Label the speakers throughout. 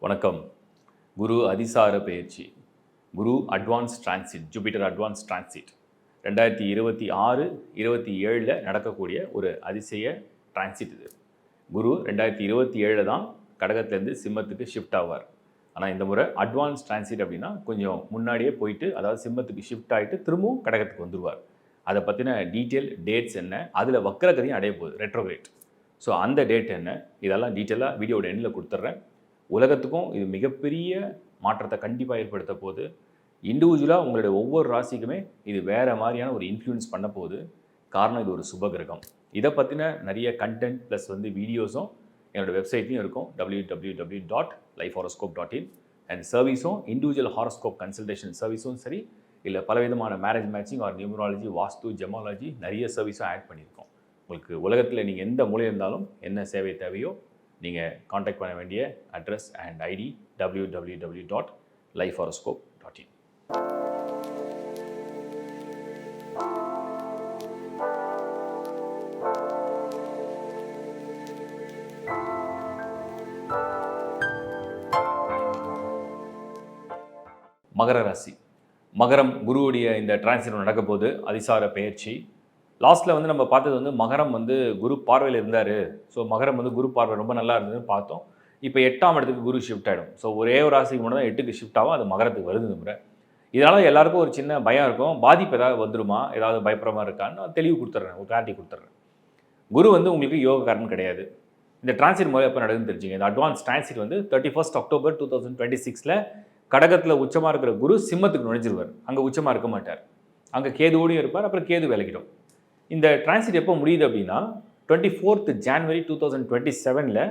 Speaker 1: வணக்கம். குரு அதிசார பெயர்ச்சி, Guru advance transit, Jupiter advance transit 2026, 27 நடக்கக்கூடிய ஒரு அதிசய டிரான்சிட் இது. குரு 2027 தான் கடகத்திலேருந்து சிம்மத்துக்கு ஷிஃப்ட் ஆவார். ஆனால் இந்த முறை அட்வான்ஸ் டிரான்சிட் அப்படின்னா கொஞ்சம் முன்னாடியே போயிட்டு, அதாவது சிம்மத்துக்கு ஷிஃப்ட் ஆகிட்டு திரும்பவும் கடகத்துக்கு வந்துடுவார். அதை பற்றின டீட்டெயில் டேட்ஸ் என்ன, அதில் வக்கரகதியும் அடைய போகுது, ரெட்ரோகிரேட். ஸோ அந்த டேட் என்ன, இதெல்லாம் டீட்டெயிலாக வீடியோட எண்ணில் கொடுத்துட்றேன். உலகத்துக்கும் இது மிகப்பெரிய மாற்றத்தை கண்டிப்பாக ஏற்படுத்த போகுது. இண்டிவிஜுவலாக உங்களுடைய ஒவ்வொரு ராசிக்குமே இது வேறு மாதிரியான ஒரு இன்ஃப்ளூயன்ஸ் பண்ண போகுது. காரணம் இது ஒரு சுப கிரகம். இதை பற்றின நிறைய கண்டென்ட் ப்ளஸ் வீடியோஸும் என்னோடய வெப்சைட்லையும் இருக்கும், www.lifehoroscope.in. அண்ட் சர்வீஸும் இண்டிவிஜுவல் ஹாரோஸ்கோப் கன்சல்டேஷன் சர்வீஸும் சரி, இல்லை பலவிதமான மேரேஜ் மேட்சிங் ஆர் நியூமராலஜி, வாஸ்து, ஜெமாலஜி நிறைய சர்வீஸும் ஆட் பண்ணியிருக்கோம். உங்களுக்கு உலகத்தில் நீங்கள் எந்த மூலையில் இருந்தாலும் என்ன சேவை தேவையோ நீங்கள் காண்டாக்ட் பண்ண வேண்டிய அட்ரஸ் அண்ட் ஐடி www.lifehoroscope.in. மகர ராசி. மகரம் குருவுடைய இந்த டிரான்சிட் நடக்க போது அதிசார பெயர்ச்சி. லாஸ்ட்டில் நம்ம பார்த்தது மகரம் குரு பார்வையில் இருந்தார். ஸோ மகரம் குரு பார்வை ரொம்ப நல்லா இருந்ததுன்னு பார்த்தோம். இப்போ 8ஆம் இடத்துக்கு குரு ஷிஃப்ட் ஆகிடும். ஸோ ஒரே ஒரு ராசிக்கு மட்டும் தான் 8க்கு ஷிஃப்ட் ஆகும். அது மகரத்துக்கு வருது முறை. இதனால் எல்லாருக்கும் ஒரு சின்ன பயம் இருக்கும், பாதிப்பு ஏதாவது வந்துருமா, ஏதாவது பயப்படுற மாதிரி இருக்கான்னு தெளிவு கொடுத்துட்றேன், ஒரு கிளாரிட்டி கொடுத்துட்றேன். குரு உங்களுக்கு யோகக்காரன் கிடையாது. இந்த டிரான்சிட் முறை எப்போ நடக்குதுன்னு தெரிஞ்சுங்க. இந்த அட்வான்ஸ் டிரான்சிட் 31 அக்டோபர் 2026 கடகத்தில் உச்சமாக இருக்கிற குரு சிம்மத்துக்கு நுழைஞ்சிருவார். அங்கே உச்சமாக இருக்க மாட்டார், அங்கே கேதுவோடையும் இருப்பார். அப்புறம் கேது விலகிடும். இந்த டிரான்சிட் எப்போ முடியுது அப்படின்னா 24th January 2027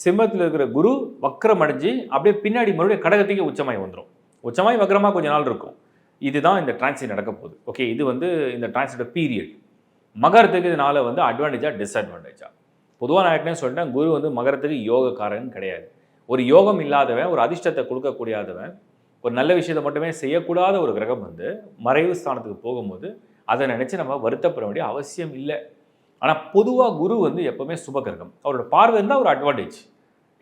Speaker 1: சிம்மத்தில் இருக்கிற குரு வக்கரம் அடைஞ்சு அப்படியே பின்னாடி மறுபடியும் கடகத்துக்கு உச்சமாய் வந்துடும். உச்சமாய் வக்கரமாக கொஞ்ச நாள் இருக்கும். இதுதான் இந்த டிரான்சிட் நடக்க போகுது. ஓகே, இது இந்த டிரான்சிட் பீரியட். மகரத்துக்கு இதனால் அட்வான்டேஜா டிஸ்அட்வான்டேஜா? பொதுவாக நான் ஏற்கனவே சொல்லிட்டேன், குரு மகரத்துக்கு யோகக்காரன் கிடையாது. ஒரு யோகம் இல்லாதவன், ஒரு அதிர்ஷ்டத்தை கொடுக்கக்கூடியாதவன், ஒரு நல்ல விஷயத்தை மட்டுமே செய்யக்கூடாத ஒரு கிரகம் மறைவு ஸ்தானத்துக்கு போகும்போது அதை நினச்சி நம்ம வருத்தப்பட வேண்டிய அவசியம் இல்லை. ஆனால் பொதுவாக குரு எப்போவுமே சுபகிரகம். அவரோட பார்வை இருந்தால் ஒரு அட்வான்டேஜ்.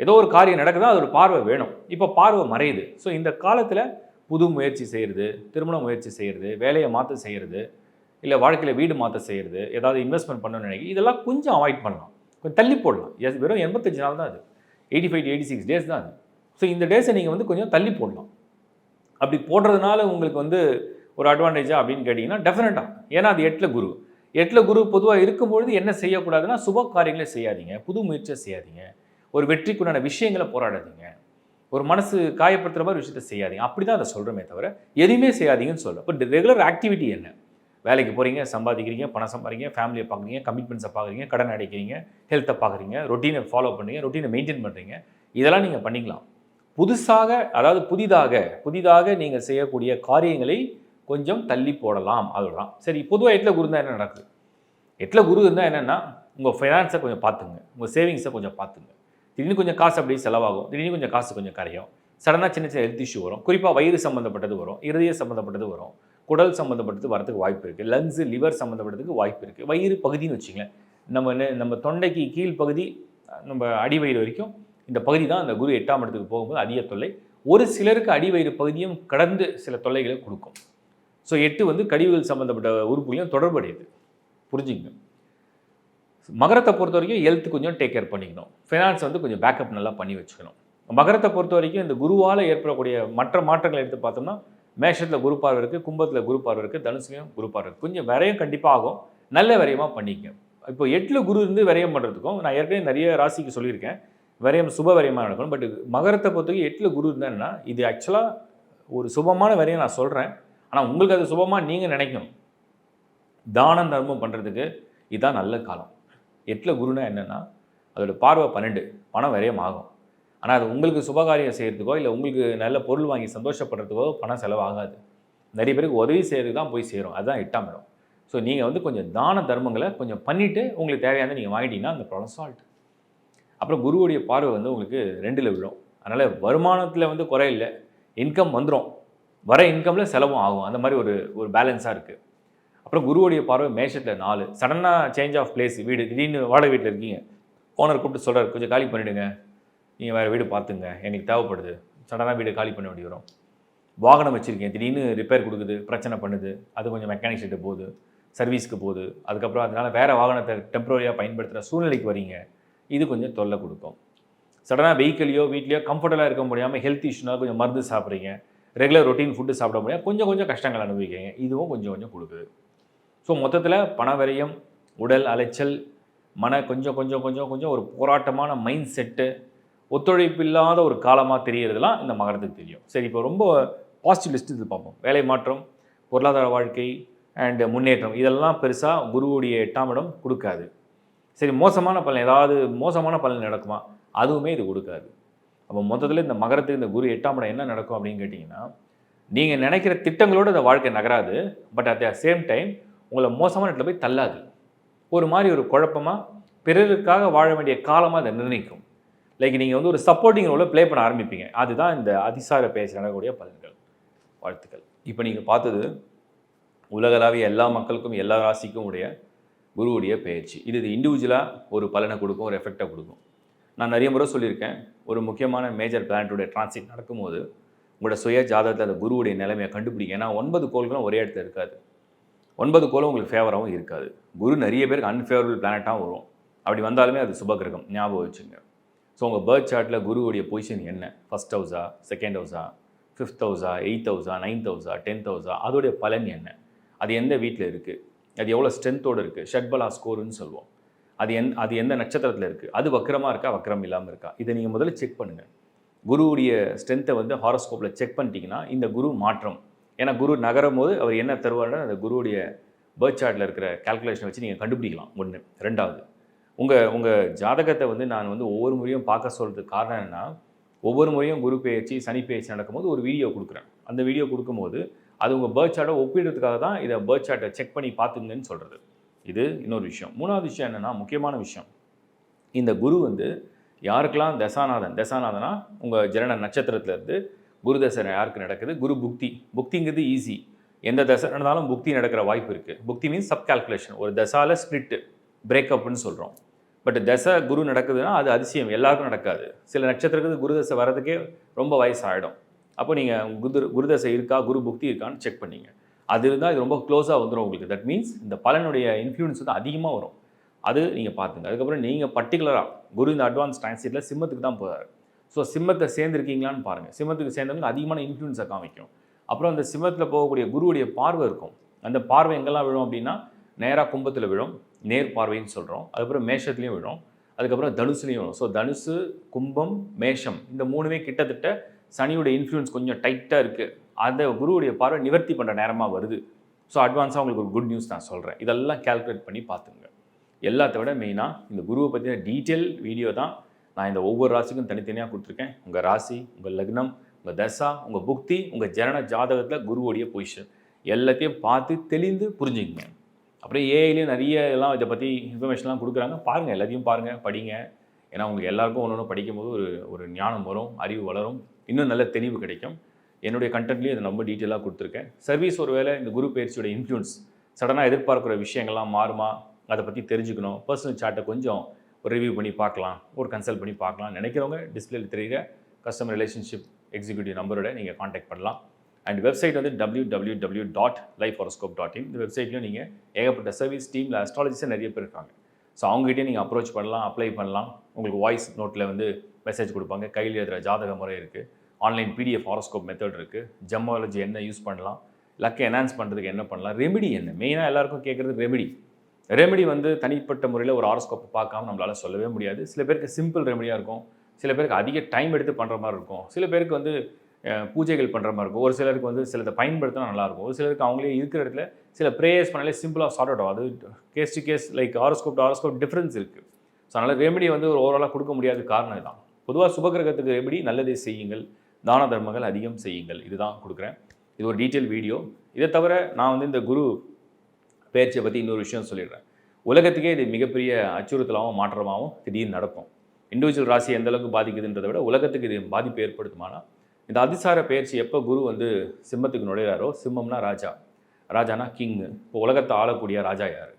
Speaker 1: ஏதோ ஒரு காரியம் நடக்குதா, அதோட பார்வை வேணும். இப்போ பார்வை மறையுது. ஸோ இந்த காலத்தில் புது முயற்சி செய்கிறது, திருமண முயற்சி செய்கிறது, வேலையை மாற்ற செய்கிறது, இல்லை வாழ்க்கையில் வீடு மாற்ற செய்கிறது, ஏதாவது இன்வெஸ்ட்மெண்ட் பண்ணணும்னு நினைக்கிறேன், இதெல்லாம் கொஞ்சம் அவாய்ட் பண்ணலாம், கொஞ்சம் தள்ளி போடலாம். வெறும் 85 நாள் தான் அது, 85 to 86 டேஸ் தான் அது. ஸோ இந்த டேஸை நீங்கள் கொஞ்சம் தள்ளி போடலாம். அப்படி போடுறதுனால உங்களுக்கு ஒரு அட்வான்டேஜா அப்படின்னு கேட்டிங்கன்னா டெஃபினட்டாக. ஏன்னா அது 8ல் குரு பொதுவாக இருக்கும்பொழுது என்ன செய்யக்கூடாதுன்னா, சுப காரியங்களை செய்யாதீங்க, புது முயற்சியை செய்யாதீங்க, ஒரு வெற்றிக்குண்டான விஷயங்களை போராடாதீங்க, ஒரு மனசு காயப்படுத்துகிற மாதிரி விஷயத்தை செய்யாதீங்க. அப்படி தான் அதை சொல்கிறோமே தவிர எதுவுமே செய்யாதீங்கன்னு சொல்கிறேன். இப்போ ரெகுலர் ஆக்டிவிட்டி என்ன? வேலைக்கு போகிறீங்க, சம்பாதிக்கிறீங்க, பணம் சம்பாதிக்கிறீங்க, ஃபேமிலியை பார்க்குறீங்க, கமிட்மெண்ட்ஸை பார்க்குறீங்க, கடன் அடைக்கிறீங்க, ஹெல்த்தை பார்க்குறீங்க, ரொட்டீனை ஃபாலோ பண்ணுறீங்க, ரொட்டீனை மெயின்டைன் பண்ணுறீங்க. இதெல்லாம் நீங்கள் பண்ணிக்கலாம். புதிதாக நீங்கள் செய்யக்கூடிய காரியங்களை கொஞ்சம் தள்ளி போடலாம், அதுதான் சரி. பொதுவாக 8ல் குரு இருந்தால் என்ன நடக்குது? 8ல் குரு இருந்தால் என்னென்னா, உங்கள் ஃபைனான்ஸை கொஞ்சம் பார்த்துங்க, உங்கள் சேவிங்ஸை கொஞ்சம் பார்த்துங்க. திடீர்னு கொஞ்சம் காசு அப்படியே செலவாகும், திடீர்னு கொஞ்சம் காசு கொஞ்சம் கரையும், சடனாக சின்ன சின்ன ஹெல்த் இஷ்யூ வரும். குறிப்பாக வயிறு சம்மந்தப்பட்டது வரும், இருதய சம்மந்தப்பட்டது வரும், குடல் சம்மந்தப்பட்டது வரதுக்கு வாய்ப்பு இருக்குது, லங்ஸு லிவர் சம்மந்தப்பட்டதுக்கு வாய்ப்பு இருக்குது. வயிறு பகுதின்னு வச்சுங்களேன், நம்ம தொண்டைக்கு கீழ் பகுதி, நம்ம அடிவயிறு வரைக்கும் இந்த பகுதி தான் அந்த குரு 8ஆம் இடத்துக்கு போகும்போது அதிக தொல்லை. ஒரு சிலருக்கு அடிவயிறு பகுதியும் கடந்து சில தொல்லைகளை கொடுக்கும். ஸோ 8 கழிவுகள் சம்மந்தப்பட்ட உறுப்புகளையும் தொடர்புடையது, புரிஞ்சுக்கங்க. மகரத்தை பொறுத்த வரைக்கும் ஹெல்த் கொஞ்சம் டேக் கேர் பண்ணிக்கணும், ஃபினான்ஸ் கொஞ்சம் பேக்கப் நல்லா பண்ணி வச்சுக்கணும். மகரத்தை பொறுத்த வரைக்கும் இந்த குருவால் ஏற்படக்கூடிய மற்ற மாற்றங்களை எடுத்து பார்த்தோம்னா, மேஷத்தில் குரு பார்வை இருக்குது, கும்பத்தில் குரு பார்வை இருக்குது, தனுசுலையும் குரு பார்வை இருக்குது. கொஞ்சம் விரயம் கண்டிப்பாக ஆகும், நல்ல விரயமாக பண்ணிக்கங்க. இப்போ 8ல் குரு விரயம் பண்ணுறதுக்கும் நான் ஏற்கனவே நிறைய ராசிக்கு சொல்லியிருக்கேன், விரயம் சுப விரயமாக நடக்கணும். பட் மகரத்தை பொறுத்த வரைக்கும் 8ல் குரு இருந்தாங்கன்னா இது ஆக்சுவலாக ஒரு சுபமான விரயம் நான் சொல்கிறேன். ஆனால் உங்களுக்கு அது சுபமாக நீங்கள் நினைக்கணும். தானம் தர்மம் பண்ணுறதுக்கு இதுதான் நல்ல காலம். 8ல் குருனா என்னென்னா, அதோட பார்வை 12, பணம் விரயம் ஆகும். ஆனால் அது உங்களுக்கு சுபகாரியம் செய்கிறதுக்கோ, இல்லை உங்களுக்கு நல்ல பொருள் வாங்கி சந்தோஷப்படுறதுக்கோ பணம் செலவாகாது. நிறைய பேருக்கு உதவி செய்கிறதுக்கு தான் போய் சேரும். அதுதான் 8ஆம் இடம். ஸோ நீங்கள் கொஞ்சம் தான தர்மங்களை கொஞ்சம் பண்ணிவிட்டு உங்களுக்கு தேவையானதை நீங்கள் வாங்கிட்டீங்கன்னா அந்த ப்ராப்ளம் சால்ட். அப்புறம் குருவுடைய பார்வை உங்களுக்கு 2ல் விழும். அதனால் வருமானத்தில் குறை இல்லை, இன்கம் வந்துடும், வர இன்கமில் செலவும் ஆகும். அந்த மாதிரி ஒரு பேலன்ஸாக இருக்குது. அப்புறம் குருவுடைய பார்வை மேஷத்தில் 4. சடனாக சேஞ்ச் ஆஃப் பிளேஸ், வீடு திடீர்னு வாடகை வீட்டில் இருக்கீங்க, ஓனர் கூப்பிட்டு சொல்கிறார் கொஞ்சம் காலி பண்ணிவிடுங்க, நீங்கள் வேறு வீடு பார்த்துங்க, எனக்கு தேவைப்படுது, சடனாக வீடு காலி பண்ண வேண்டி வரும். வாகனம் வச்சுருக்கேன், திடீர்னு ரிப்பேர் கொடுக்குது, பிரச்சனை பண்ணுது, அது கொஞ்சம் மெக்கானிக் ஷெட்டு போகுது, சர்வீஸ்க்கு போகுது, அதுக்கப்புறம் அதனால் வேறு வாகனத்தை டெம்பரரியாக பயன்படுத்துகிற சூழ்நிலைக்கு வரீங்க, இது கொஞ்சம் தொல்லை கொடுக்கும். சடனாக வெஹிக்கிளையோ வீட்லையோ கம்ஃபர்டபுளாக இருக்க முடியாமல் ஹெல்த் இஷ்யூனால் கொஞ்சம் மருந்து சாப்பிட்றீங்க, ரெகுலர் ரொட்டீன் ஃபுட்டு சாப்பிட முடியாது, கொஞ்சம் கொஞ்சம் கஷ்டங்கள் அனுபவிக்கிறீங்க, இதுவும் கொஞ்சம் கொஞ்சம் கொடுக்குது. ஸோ மொத்தத்தில் பண விரயம், உடல் அலைச்சல், கொஞ்சம் கொஞ்சம் கொஞ்சம் கொஞ்சம் ஒரு போராட்டமான மைண்ட் செட்டு, ஒத்துழைப்பு இல்லாத ஒரு காலமாக தெரியறதுலாம் இந்த மகரத்துக்கு தெரியும். சரி, இப்போ ரொம்ப பாசிட்டிவ் லிஸ்ட் இது பார்ப்போம். வேலை மாற்றம், பொருளாதார வாழ்க்கை அண்டு முன்னேற்றம், இதெல்லாம் பெருசாக குருவுடைய 8ஆம் இடம் கொடுக்காது. சரி, மோசமான பலன், ஏதாவது மோசமான பலன் நடக்குமா? அதுவுமே இது கொடுக்காது. அப்போ மொத்தத்தில் இந்த மகரத்துக்கு இந்த குரு 8ஆம் இடம் என்ன நடக்கும் அப்படின்னு கேட்டிங்கன்னா, நீங்கள் நினைக்கிற திட்டங்களோடு இந்த வாழ்க்கை நகராது, but at the same time உங்களை மோசமான இடத்துல போய் தள்ளாது. ஒரு மாதிரி ஒரு குழப்பமாக பிறருக்காக வாழ வேண்டிய காலமாக அதை நிர்ணயிக்கும். லைக் நீங்கள் வந்து ஒரு சப்போர்ட்டிங் ரோலை ப்ளே பண்ண ஆரம்பிப்பீங்க. அதுதான் இந்த அதிசார பேச்சு நடக்கக்கூடிய பலன்கள். வாழ்த்துக்கள். இப்போ நீங்கள் பார்த்தது உலகளாவிய எல்லா மக்களுக்கும் எல்லா ராசிக்கும் உடைய குருவுடைய பயிற்சி. இது இண்டிவிஜுவலாக ஒரு பலனை கொடுக்கும், ஒரு எஃபெக்டை கொடுக்கும். நான் நிறைய முறை சொல்லியிருக்கேன், ஒரு முக்கியமான மேஜர் பிளானட்டுடைய டிரான்சிட் நடக்கும்போது உங்களோட சுய ஜாதகத்தில் அந்த குருவுடைய நிலைமையை கண்டுபிடிங்க. ஏன்னா 9 கோள்களும் ஒரே இடத்துல இருக்காது. 9 கோளும் உங்களுக்கு ஃபேவராகவும் இருக்காது. குரு நிறைய பேருக்கு அன்ஃபேவரபிள் பிளானட்டாகவும் வரும். அப்படி வந்தாலுமே அது சுபகிரகம், ஞாபகம் வச்சுங்க. ஸோ உங்கள் பர்த் சார்ட்டில் குருவுடைய பொசிஷன் என்ன, first ஹவுஸா, second ஹவுஸா, 5th ஹவுஸா, 8th ஹவுஸா, 9th ஹவுஸா, 10th ஹவுஸா, அதோடைய பலன் என்ன, அது எந்த வீட்டில் இருக்குது, அது எவ்வளோ ஸ்ட்ரென்த்தோடு இருக்குது, ஷட்பலா ஸ்கோருன்னு சொல்லுவோம். அது எந்த நட்சத்திரத்தில் இருக்குது, அது வக்கரமாக இருக்கா, வக்கரம் இல்லாமல் இருக்கா, இதை நீங்கள் முதல்ல செக் பண்ணுங்கள். குருவுடைய ஸ்ட்ரென்த்தை வந்து ஹாரோஸ்கோப்பில் செக் பண்ணிட்டீங்கன்னா இந்த குரு மாற்றம், ஏன்னா குரு நகரும் போது அவர் என்ன தருவார்னு அந்த குருவுடைய பர்த் சார்ட்டில் இருக்கிற கால்குலேஷனை வச்சு நீங்கள் கண்டுபிடிக்கலாம். ஒன்று. ரெண்டாவது, உங்கள் ஜாதகத்தை வந்து நான் வந்து ஒவ்வொரு முறையும் பார்க்க சொல்கிறதுக்கு காரணம் என்னென்னா, ஒவ்வொரு முறையும் குரு பெயர்ச்சி, சனி பெயர்ச்சி நடக்கும்போது ஒரு வீடியோ கொடுக்குறேன். அந்த வீடியோ கொடுக்கும்போது அது உங்கள் பர்த் சார்ட்டை ஒப்பிடுறதுக்காக தான் இதை பர்த் சார்ட்டை செக் பண்ணி பார்த்துங்கன்னு சொல்கிறது. இது இன்னொரு விஷயம். மூணாவது விஷயம் என்னென்னா, முக்கியமான விஷயம், இந்த குரு வந்து யாருக்கெல்லாம் தசாநாதனா உங்கள் ஜனன நட்சத்திரத்துலேருந்து குரு தசை யாருக்கு நடக்குது, குரு புக்திங்கிறது ஈஸி. எந்த தசை நடந்தாலும் புக்தி நடக்கிற வாய்ப்பு இருக்குது. புக்தி மீன்ஸ் சப் கால்குலேஷன், ஒரு தசாவில் ஸ்பிளிட்டு, பிரேக்கப்னு சொல்கிறோம். பட் தசை குரு நடக்குதுன்னா அது அதிசயம், எல்லாருக்கும் நடக்காது. சில நட்சத்திரத்துக்கு குரு தசை வர்றதுக்கே ரொம்ப வயசாகிடும். அப்போ நீங்கள் குரு தசை இருக்கா, குரு புக்தி இருக்கான்னு செக் பண்ணிங்க. அது இருந்தால் இது ரொம்ப க்ளோஸாக வந்துடும் உங்களுக்கு. தட் மீன்ஸ் இந்த பலனுடைய இன்ஃப்ளூயன்ஸ் வந்து அதிகமாக வரும். அது நீங்கள் பார்த்துங்க. அதுக்கப்புறம் நீங்கள் பர்டிகுலராக குரு இந்த அட்வான்ஸ் டிரான்சிட்டில் சிம்மத்துக்கு தான் போகிறார். ஸோ சிம்மத்தை சேர்ந்துருக்கீங்களான்னு பாருங்கள். சிம்மத்துக்கு சேர்ந்தவங்க அதிகமான இன்ஃப்ளூயன்ஸை காமிக்கும். அப்புறம் அந்த சிம்மத்தில் போகக்கூடிய குருவுடைய பார்வை இருக்கும். அந்த பார்வை எங்கெல்லாம் விழும் அப்படின்னா, நேராக கும்பத்தில் விழும், நேர் பார்வைன்னு சொல்கிறோம். அதுக்கப்புறம் மேஷத்துலேயும் விழும், அதுக்கப்புறம் தனுசுலேயும் விழும். ஸோ தனுசு, கும்பம், மேஷம் இந்த மூணுமே கிட்டத்தட்ட சனியோட இன்ஃப்ளூயன்ஸ் கொஞ்சம் டைட்டாக இருக்குது. அந்த குருவுடைய பார்வை நிவர்த்தி பண்ணுற நேரமாக வருது. ஸோ அட்வான்ஸாக உங்களுக்கு ஒரு குட் நியூஸ் நான் சொல்கிறேன். இதெல்லாம் கால்குலேட் பண்ணி பார்த்துங்க. எல்லாத்த விட மெயினாக இந்த குருவை பற்றின டீட்டெயில் வீடியோ தான் நான் இந்த ஒவ்வொரு ராசிக்கும் தனித்தனியாக கொடுத்துருக்கேன். உங்கள் ராசி, உங்கள் லக்னம், உங்கள் தசா, உங்கள் புக்தி, உங்கள் ஜனன ஜாதகத்தில் குருவோடைய பொசிஷன் எல்லாத்தையும் பார்த்து தெளிந்து புரிஞ்சுக்கங்க. அப்புறம் ஏஐலேயும் நிறைய எல்லாம் இதை பற்றி இன்ஃபர்மேஷன்லாம் கொடுக்குறாங்க. பாருங்கள், எல்லாத்தையும் பாருங்கள், படிங்க. ஏன்னா உங்களுக்கு எல்லாருக்கும் ஒன்று ஒன்று படிக்கும்போது ஒரு ஞானம் வரும், அறிவு வளரும், இன்னும் நல்ல தெளிவு கிடைக்கும். என்னுடைய கண்டென்ட்லேயும் இதை ரொம்ப டீட்டெயிலாக கொடுத்துருக்கேன். சர்வீஸ் ஒரு வேளை இந்த குரு பயிற்சியோட இன்ஃப்ளூயன்ஸ் சடனாக எதிர்பார்க்குற விஷயங்கள்லாம் மாறுமா, அதை பற்றி தெரிஞ்சுக்கணும், பர்சனல் சார்ட்டை கொஞ்சம் ஒரு ரிவ்யூ பண்ணி பார்க்கலாம், ஒரு கன்சல்ட் பண்ணி பார்க்கலாம் நினைக்கிறவங்க டிஸ்பிளேல தெரிகிற கஸ்டமர் ரிலேஷன்ஷிப் எக்ஸிக்யூட்டிவ் நம்பரோட நீங்கள் காண்டாக்ட் பண்ணலாம். அண்ட் வெப்சைட் வந்து www.lifehoroscope.in. இந்த வெப்சைட்லையும் நீங்கள் ஏகப்பட்ட சர்வீஸ் டீமில் அஸ்ட்ராலஜிஸே நிறைய பேர் இருக்காங்க. ஸோ அவங்ககிட்டே நீங்கள் அப்ரோச் பண்ணலாம், அப்ளை பண்ணலாம். உங்களுக்கு வாய்ஸ் நோட்டில் வந்து மெசேஜ் கொடுப்பாங்க, கையில் எழுதுகிற ஜாதக முறை இருக்குது, ஆன்லைன் பிடிஎஃப் ஹாரோஸ்கோப் மெத்தட் இருக்குது, ஜெமாலஜி என்ன யூஸ் பண்ணலாம், லக்கை என்ஹான்ஸ் பண்ணுறதுக்கு என்ன பண்ணலாம், ரெமெடி என்ன, மெயினாக எல்லாருக்கும் கேட்குறது ரெமெடி வந்து தனிப்பட்ட முறையில் ஒரு ஹாரோஸ்கோப்பை பார்க்காம நம்மளால் சொல்லவே முடியாது. சில பேருக்கு சிம்பிள் ரெமெடியாக இருக்கும், சில பேருக்கு அதிக டைம் எடுத்து பண்ணுற மாதிரி இருக்கும், சில பேருக்கு வந்து பூஜைகள் பண்ணுற மாதிரி இருக்கும், ஒரு சிலருக்கு வந்து சிலதை பயன்படுத்தினா நல்லாயிருக்கும், ஒரு சிலருக்கு அவங்களே இருக்கிற இடத்துல சில ப்ரேயர்ஸ் பண்ணாலே சிம்பிளாக சார்ட் அவுட் ஆகும். அது case to case, like horoscope difference இருக்குது. ஸோ அதனால் ரெமெடி வந்து ஒரு ஓவராலாக கொடுக்க முடியாத காரணம் இதுதான். பொதுவாக சுபகிரகத்துக்கு ரெமெடி நல்லதே செய்யுங்கள், தான தர்மங்கள் அதிகம் செய்யுங்கள், இதுதான் கொடுக்குறேன். இது ஒரு டீட்டெயில் வீடியோ. இதை தவிர நான் வந்து இந்த குரு பெயர்ச்சியை பற்றி இன்னொரு விஷயம் சொல்லிடுறேன். உலகத்துக்கே இது மிகப்பெரிய அச்சுறுத்தலாகவும் மாற்றமாகவும் திடீர்னு நடக்கும். இண்டிவிஜுவல் ராசி எந்த அளவுக்கு பாதிக்குதுன்றதை விட உலகத்துக்கு இது பாதிப்பு ஏற்படுத்துமானா, இந்த அதிசார பெயர்ச்சி எப்போ குரு வந்து சிம்மத்துக்கு நுழைகிறாரோ, சிம்மம்னா ராஜானா கிங்கு. இப்போ உலகத்தை ஆளக்கூடிய ராஜா யார்?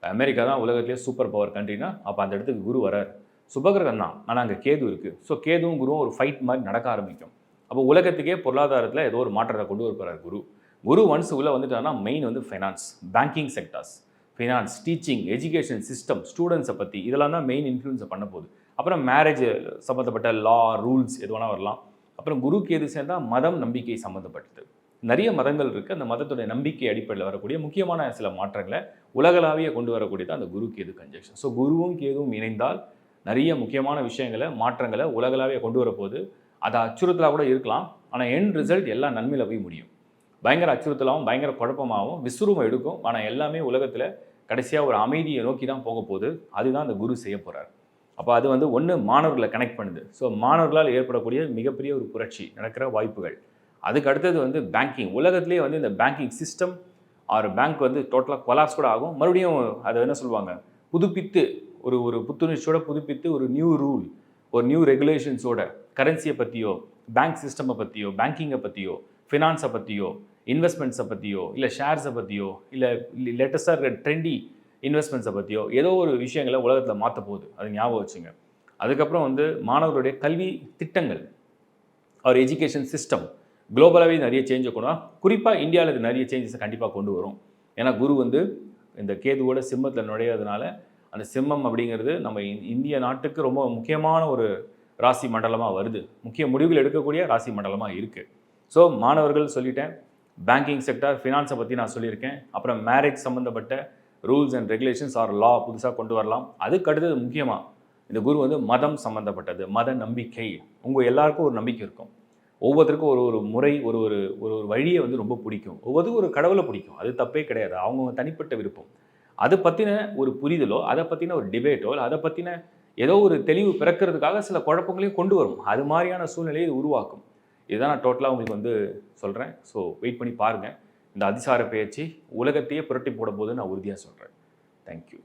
Speaker 1: அமெரிக்கா தான் உலகத்திலே சூப்பர் பவர் கண்ட்ரினா, அப்போ அந்த இடத்துக்கு குரு வரார். சுபகிரகம் தான், ஆனால் அங்கே கேது இருக்குது. ஸோ கேதுவும் குருவும் ஒரு ஃபைட் மாதிரி நடக்க ஆரம்பிக்கும். அப்போ உலகத்துக்கே பொருளாதாரத்தில் ஏதோ ஒரு மாற்றத்தை கொண்டு வரப்போகிறார் குரு. குரு ஒன்ஸ் உள்ளே வந்துட்டாருன்னா மெயின் வந்து finance, banking sectors, finance, teaching, education system, ஸ்டூடெண்ட்ஸை பற்றி இதெல்லாம் தான் மெயின் இன்ஃப்ளூயன்ஸை பண்ண போகுது. அப்புறம் மேரேஜ் சம்மந்தப்பட்ட லா, ரூல்ஸ் எது வேணால் வரலாம். அப்புறம் குரு கேது சேர்ந்தால் மதம், நம்பிக்கை சம்மந்தப்பட்டது. நிறைய மதங்கள் இருக்குது. அந்த மதத்துடைய நம்பிக்கை அடிப்படையில் வரக்கூடிய முக்கியமான சில மாற்றங்களை உலகளாவிய கொண்டு வரக்கூடியது அந்த குரு கேது கன்ஜெக்ஷன். ஸோ குருவும் கேதுவும் இணைந்தால் நிறைய முக்கியமான விஷயங்களை, மாற்றங்களை உலகளாவிய கொண்டு வரப்போது. அது அச்சுறுத்தலாக கூட இருக்கலாம், ஆனால் எண்ட் ரிசல்ட் எல்லாம் நன்மையில் போய் முடியும். பயங்கர அச்சுறுத்தலாகவும் பயங்கர குழப்பமாகவும் விஸ்வரூபம் எடுக்கும், ஆனால் எல்லாமே உலகத்தில் கடைசியாக ஒரு அமைதியை நோக்கி தான் போக போகுது. அதுதான் அந்த குரு செய்ய போகிறார். அப்போ அது வந்து ஒன்று மாணவர்களை கனெக்ட் பண்ணுது. ஸோ மாணவர்களால் ஏற்படக்கூடிய மிகப்பெரிய ஒரு புரட்சி நடக்கிற வாய்ப்புகள். அதுக்கு அடுத்தது வந்து பேங்கிங். உலகத்திலே வந்து இந்த பேங்கிங் சிஸ்டம் ஆர் பேங்க் வந்து டோட்டலாக கொலாப்ஸ் கூட ஆகும். மறுபடியும் அதை என்ன சொல்லுவாங்க, புதுப்பித்து ஒரு ஒரு புத்துணர்ச்சியோட புதுப்பித்து ஒரு நியூ ரூல், ஒரு நியூ ரெகுலேஷன்ஸோட கரன்சியை பற்றியோ, பேங்க் சிஸ்டமை பற்றியோ, பேங்கிங்கை பற்றியோ, ஃபினான்ஸை பற்றியோ, இன்வெஸ்ட்மெண்ட்ஸை பற்றியோ, இல்லை ஷேர்ஸை பற்றியோ, இல்லை லேட்டஸ்ட்டாக இருக்கிற ட்ரெண்டி இன்வெஸ்ட்மெண்ட்ஸை பற்றியோ ஏதோ ஒரு விஷயங்களை உலகத்தில் மாற்ற போகுது. அது ஞாபகம் வச்சுங்க. அதுக்கப்புறம் வந்து மாணவர்களுடைய கல்வி திட்டங்கள், அவர் எஜுகேஷன் சிஸ்டம் குளோபலாகவே நிறைய சேஞ்சை கொண்டு வரும். குறிப்பாக இந்தியாவில் இது நிறைய சேஞ்சஸை கண்டிப்பாக கொண்டு வரும். ஏன்னா குரு வந்து இந்த கேதுவோட சிம்மத்தில் நுழையிறதுனால அந்த சிம்மம் அப்படிங்கிறது நம்ம இந்திய நாட்டுக்கு ரொம்ப முக்கியமான ஒரு ராசி மண்டலமாக வருது. முக்கிய முடிவுகள் எடுக்கக்கூடிய ராசி மண்டலமாக இருக்குது. ஸோ மாணவர்கள் சொல்லிட்டேன், பேங்கிங் செக்டார், ஃபினான்ஸை பற்றி நான் சொல்லியிருக்கேன். அப்புறம் மேரேஜ் சம்மந்தப்பட்ட ரூல்ஸ் அண்ட் ரெகுலேஷன்ஸ் ஆர் லா புதுசாக கொண்டு வரலாம். அதுக்கு அடுத்தது முக்கியமாக இந்த குரு வந்து மதம் சம்மந்தப்பட்டது, மத நம்பிக்கை. உங்கள் எல்லாருக்கும் ஒரு நம்பிக்கை இருக்கும். ஒவ்வொருத்தருக்கும் ஒரு ஒரு முறை, ஒரு ஒரு ஒரு ஒரு வழியை வந்து ரொம்ப பிடிக்கும். ஒவ்வொருத்தருக்கும் ஒரு கடவுளை பிடிக்கும். அது தப்பே கிடையாது. அவங்கவுங்க தனிப்பட்ட விருப்பம். அதை பற்றின ஒரு புரிதலோ, அதை பற்றின ஒரு டிபேட்டோ, இல்லை அதை பற்றின ஏதோ ஒரு தெளிவு பிறக்கிறதுக்காக சில குழப்பங்களையும் கொண்டு வரும். அது மாதிரியான சூழ்நிலையை இது உருவாக்கும். இதுதான் நான் டோட்டலாக உங்களுக்கு வந்து சொல்கிறேன். ஸோ வெயிட் பண்ணி பாருங்கள். இந்த அதிசார பெயர்ச்சி உலகத்தையே புரட்டி போட போது நான் உறுதியாக சொல்கிறேன். தேங்க்யூ.